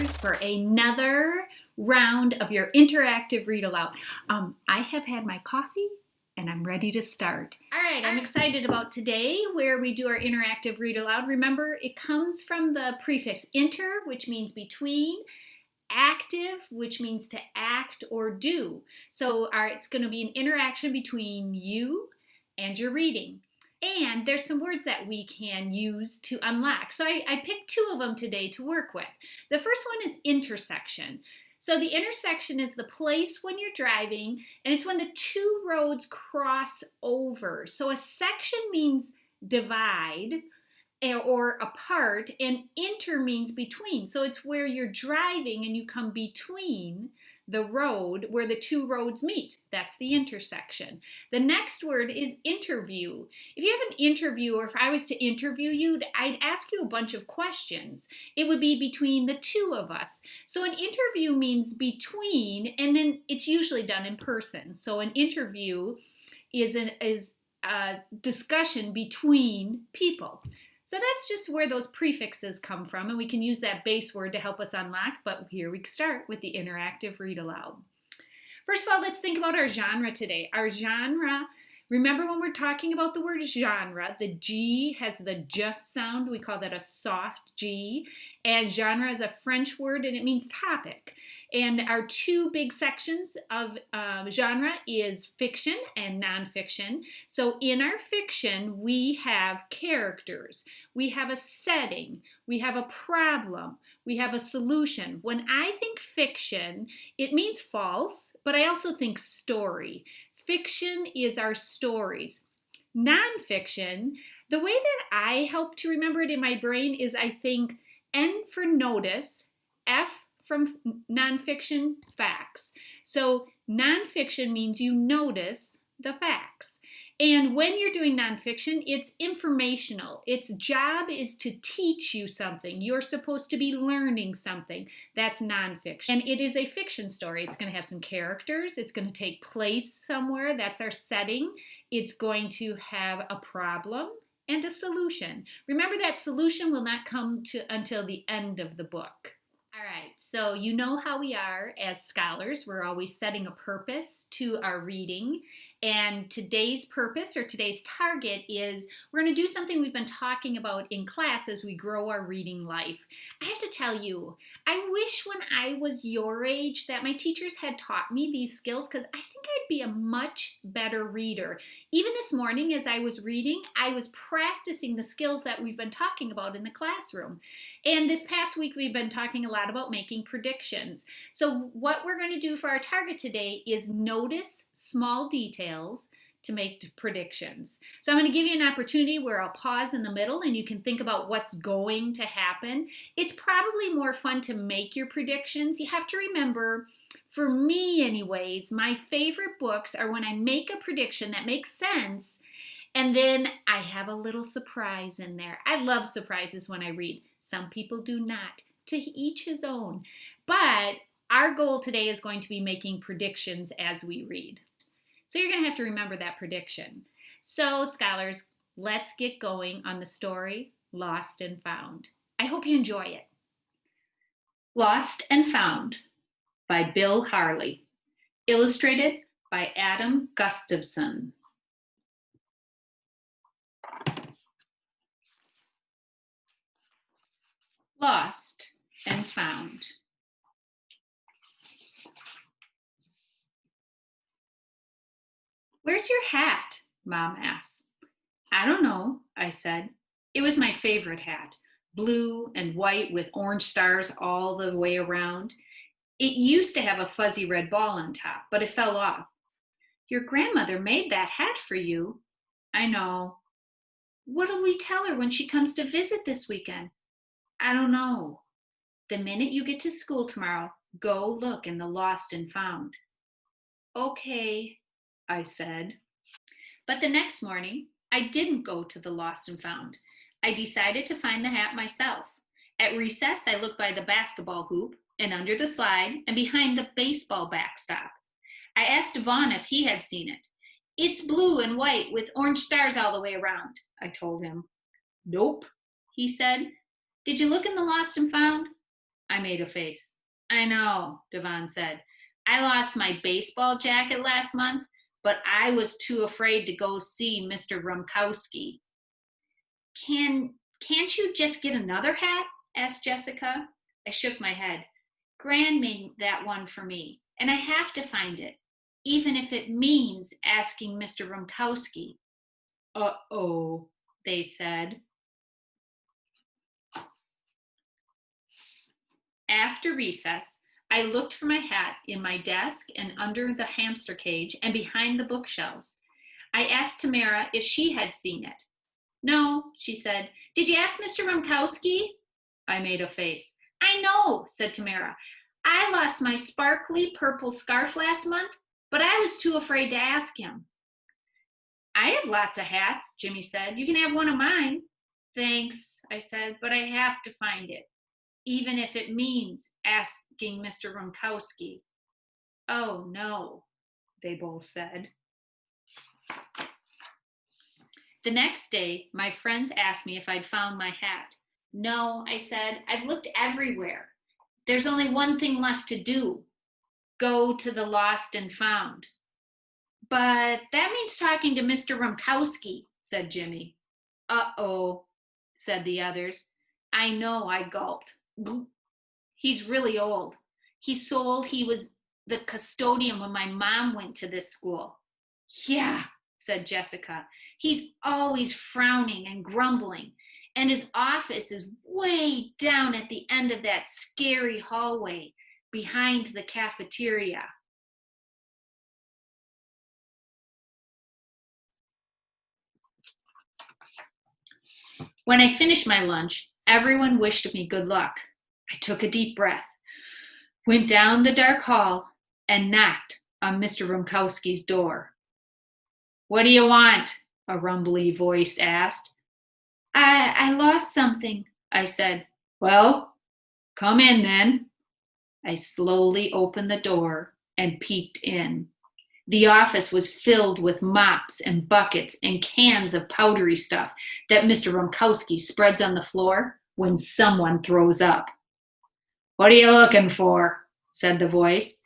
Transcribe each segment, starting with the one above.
scholars, for another round of your interactive read aloud. I have had my coffee and I'm ready to start. All right, I'm excited about today where we do our interactive read aloud. Remember, it comes from the prefix inter, which means between, active, which means to act or do. So it's going to be an interaction between you and your reading. And there's some words that we can use to unlock. So I picked two of them today to work with. The first one is intersection. So the intersection is the place when you're driving, and it's when the two roads cross over. So a section means divide or apart, and inter means between. So it's where you're driving and you come between the road where the two roads meet. That's the intersection. The next word is interview. If you have an interview, or if I was to interview you, I'd ask you a bunch of questions. It would be between the two of us. So an interview means between, and then it's usually done in person. So an interview is a discussion between people. So that's just where those prefixes come from, and we can use that base word to help us unlock, but here we start with the interactive read aloud. First of all, let's think about our genre today. Our genre, remember when we're talking about the word genre, the G has the J sound. We call that a soft G. And genre is a French word, and it means topic. And our two big sections of genre is fiction and nonfiction. So in our fiction, we have characters, we have a setting, we have a problem, we have a solution. When I think fiction, it means false, but I also think story. Fiction is our stories. Nonfiction, the way that I help to remember it in my brain is I think N for notice, F from nonfiction, facts. So nonfiction means you notice the facts. And when you're doing nonfiction, it's informational. Its job is to teach you something. You're supposed to be learning something. That's nonfiction. And it is a fiction story. It's going to have some characters. It's going to take place somewhere. That's our setting. It's going to have a problem and a solution. Remember, that solution will not come until the end of the book. All right, so you know how we are as scholars. We're always setting a purpose to our reading. And today's purpose, or today's target, is we're going to do something we've been talking about in class as we grow our reading life. I have to tell you, I wish when I was your age that my teachers had taught me these skills, because I think I'd be a much better reader. Even this morning as I was reading, I was practicing the skills that we've been talking about in the classroom. And this past week, we've been talking a lot about making predictions. So what we're going to do for our target today is notice small details to make predictions. So I'm going to give you an opportunity where I'll pause in the middle and you can think about what's going to happen. It's probably more fun to make your predictions. You have to remember, for me anyways, my favorite books are when I make a prediction that makes sense and then I have a little surprise in there. I love surprises when I read. Some people do not. To each his own. But our goal today is going to be making predictions as we read. So you're going to have to remember that prediction. So scholars, let's get going on the story Lost and Found. I hope you enjoy it. Lost and Found by Bill Harley. Illustrated by Adam Gustafson. Lost and Found. "Where's your hat?" Mom asked. "I don't know," I said. It was my favorite hat, blue and white with orange stars all the way around. It used to have a fuzzy red ball on top, but it fell off. "Your grandmother made that hat for you." "I know." "What'll we tell her when she comes to visit this weekend?" "I don't know." "The minute you get to school tomorrow, go look in the Lost and Found." "Okay," I said. But the next morning, I didn't go to the Lost and Found. I decided to find the hat myself. At recess, I looked by the basketball hoop and under the slide and behind the baseball backstop. I asked Vaughn if he had seen it. "It's blue and white with orange stars all the way around," I told him. "Nope," he said. "Did you look in the Lost and Found?" I made a face. I know, Devon said. I lost my baseball jacket last month, but I was too afraid to go see Mr. Rumkowski. Can't you just get another hat? Asked Jessica. I shook my head. Gran made that one for me, and I have to find it, even if it means asking Mr. Rumkowski. Uh-oh, they said. After recess, I looked for my hat in my desk and under the hamster cage and behind the bookshelves. I asked Tamara if she had seen it. No, she said. Did you ask Mr. Rumkowski? I made a face. I know, said Tamara. I lost my sparkly purple scarf last month, but I was too afraid to ask him. I have lots of hats, Jimmy said. You can have one of mine. Thanks, I said, but I have to find it, even if it means asking Mr. Rumkowski. Oh, no, they both said. The next day, my friends asked me if I'd found my hat. No, I said, I've looked everywhere. There's only one thing left to do. Go to the lost and found. But that means talking to Mr. Rumkowski, said Jimmy. Uh-oh, said the others. I know, I gulped. He's really old. He's so old he was the custodian when my mom went to this school. Yeah, said Jessica. He's always frowning and grumbling, and his office is way down at the end of that scary hallway behind the cafeteria. When I finished my lunch, everyone wished me good luck. I took a deep breath, went down the dark hall, and knocked on Mr. Rumkowski's door. What do you want? A rumbly voice asked. I lost something, I said. Well, come in then. I slowly opened the door and peeked in. The office was filled with mops and buckets and cans of powdery stuff that Mr. Rumkowski spreads on the floor when someone throws up. What are you looking for? Said the voice.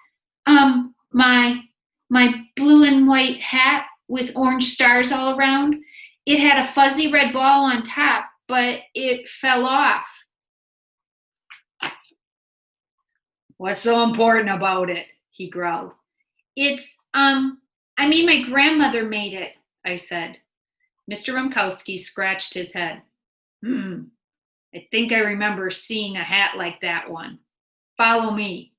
My blue and white hat with orange stars all around. It had a fuzzy red ball on top, but it fell off. What's so important about it? He growled. My grandmother made it, I said. Mr. Rumkowski scratched his head. I think I remember seeing a hat like that one. Follow me.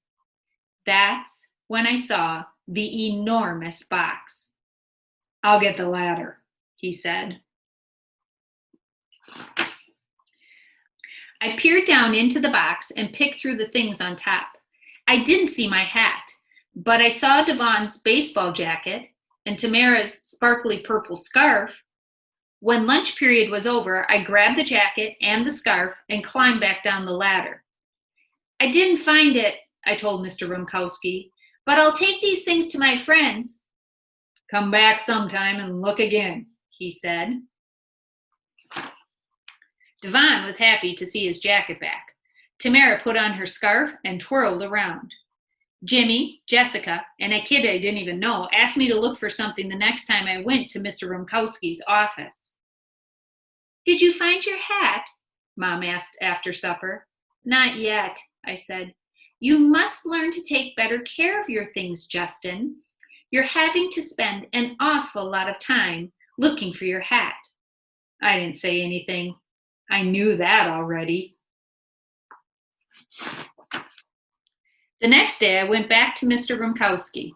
That's when I saw the enormous box. I'll get the ladder, he said. I peered down into the box and picked through the things on top. I didn't see my hat, but I saw Devon's baseball jacket and Tamara's sparkly purple scarf. When lunch period was over, I grabbed the jacket and the scarf and climbed back down the ladder. I didn't find it, I told Mr. Rumkowski, but I'll take these things to my friends. Come back sometime and look again, he said. Devon was happy to see his jacket back. Tamara put on her scarf and twirled around. Jimmy, Jessica, and a kid I didn't even know asked me to look for something the next time I went to Mr. Rumkowski's office. Did you find your hat? Mom asked after supper. Not yet, I said. You must learn to take better care of your things, Justin. You're having to spend an awful lot of time looking for your hat. I didn't say anything. I knew that already. The next day, I went back to Mr. Rumkowski.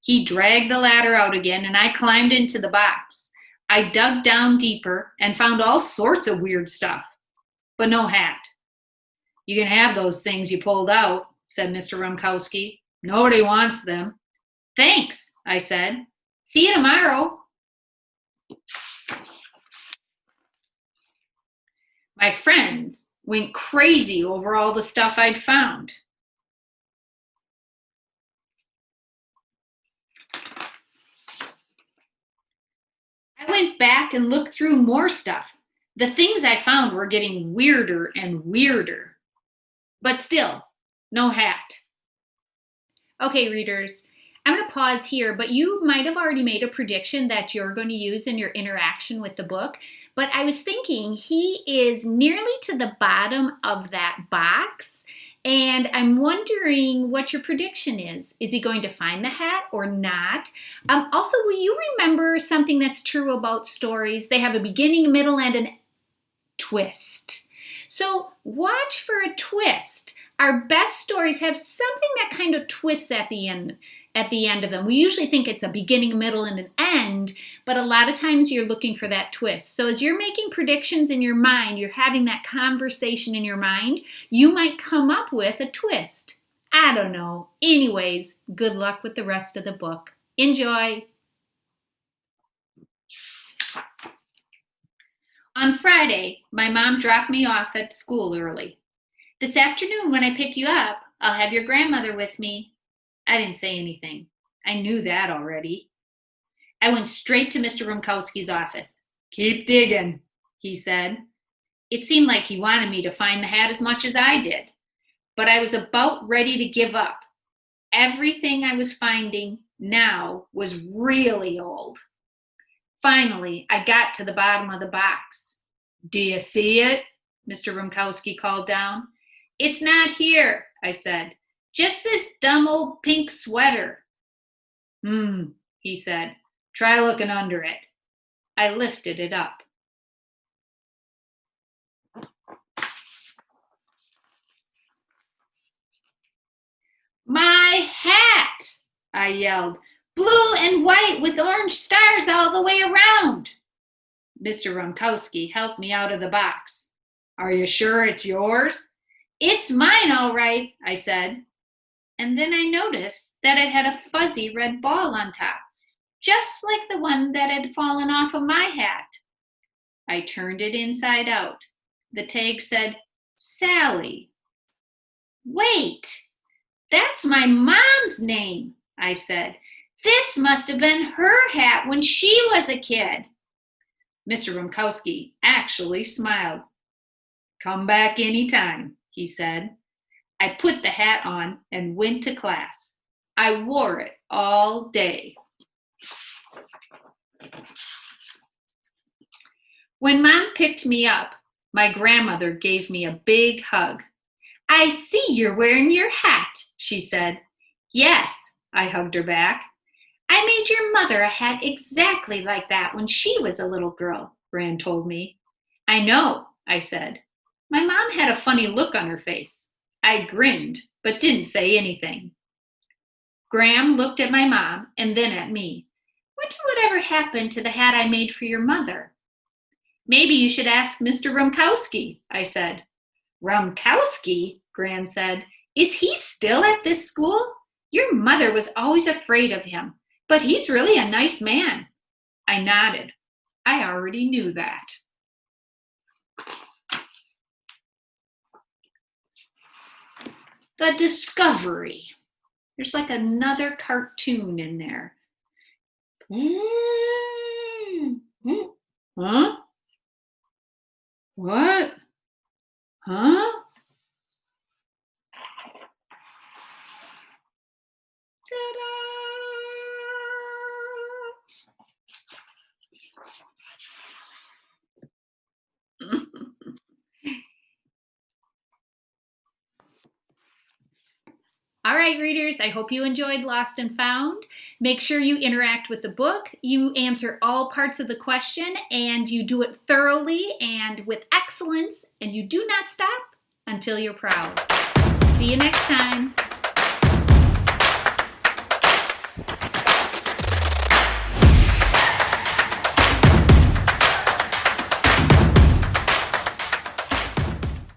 He dragged the ladder out again, and I climbed into the box. I dug down deeper and found all sorts of weird stuff, but no hat. You can have those things you pulled out, said Mr. Rumkowski. Nobody wants them. Thanks, I said. See you tomorrow. My friends went crazy over all the stuff I'd found. I went back and looked through more stuff. The things I found were getting weirder and weirder. but still, no hat. Okay, readers, I'm going to pause here, but you might have already made a prediction that you're going to use in your interaction with the book. But I was thinking he is nearly to the bottom of that box, and I'm wondering what your prediction is. Is he going to find the hat or not? Also, will you remember something that's true about stories? They have a beginning, middle, and an twist. So watch for a twist. Our best stories have something that kind of twists at the end of them. We usually think it's a beginning, middle, and an end, but a lot of times you're looking for that twist. So as you're making predictions in your mind, you're having that conversation in your mind, you might come up with a twist. I don't know. Anyways, good luck with the rest of the book. Enjoy! On Friday, my mom dropped me off at school early. This afternoon, when I pick you up, I'll have your grandmother with me. I didn't say anything. I knew that already. I went straight to Mr. Rumkowski's office. Keep digging, he said. It seemed like he wanted me to find the hat as much as I did, but I was about ready to give up. Everything I was finding now was really old. Finally, I got to the bottom of the box. Do you see it? Mr. Rumkowski called down. It's not here, I said. Just this dumb old pink sweater. He said. Try looking under it. I lifted it up. My hat, I yelled. Blue and white with orange stars all the way around. Mr. Rumkowski helped me out of the box. Are you sure it's yours? It's mine, all right, I said. And then I noticed that it had a fuzzy red ball on top, just like the one that had fallen off of my hat. I turned it inside out. The tag said, Sally. Wait, that's my mom's name, I said. This must have been her hat when she was a kid. Mr. Rumkowski actually smiled. Come back anytime, he said. I put the hat on and went to class. I wore it all day. When Mom picked me up, my grandmother gave me a big hug. I see you're wearing your hat, she said. Yes, I hugged her back. I made your mother a hat exactly like that when she was a little girl, Gran told me. I know, I said. My mom had a funny look on her face. I grinned, but didn't say anything. Graham looked at my mom and then at me. Wonder whatever happened to the hat I made for your mother. Maybe you should ask Mr. Rumkowski, I said. Rumkowski, Gran said. Is he still at this school? Your mother was always afraid of him, but he's really a nice man. I nodded. I already knew that. The Discovery. There's like another cartoon in there. Huh? What? Huh? Ta-da! All right, readers, I hope you enjoyed Lost and Found. Make sure you interact with the book, you answer all parts of the question, and you do it thoroughly and with excellence, and you do not stop until you're proud. See you next time.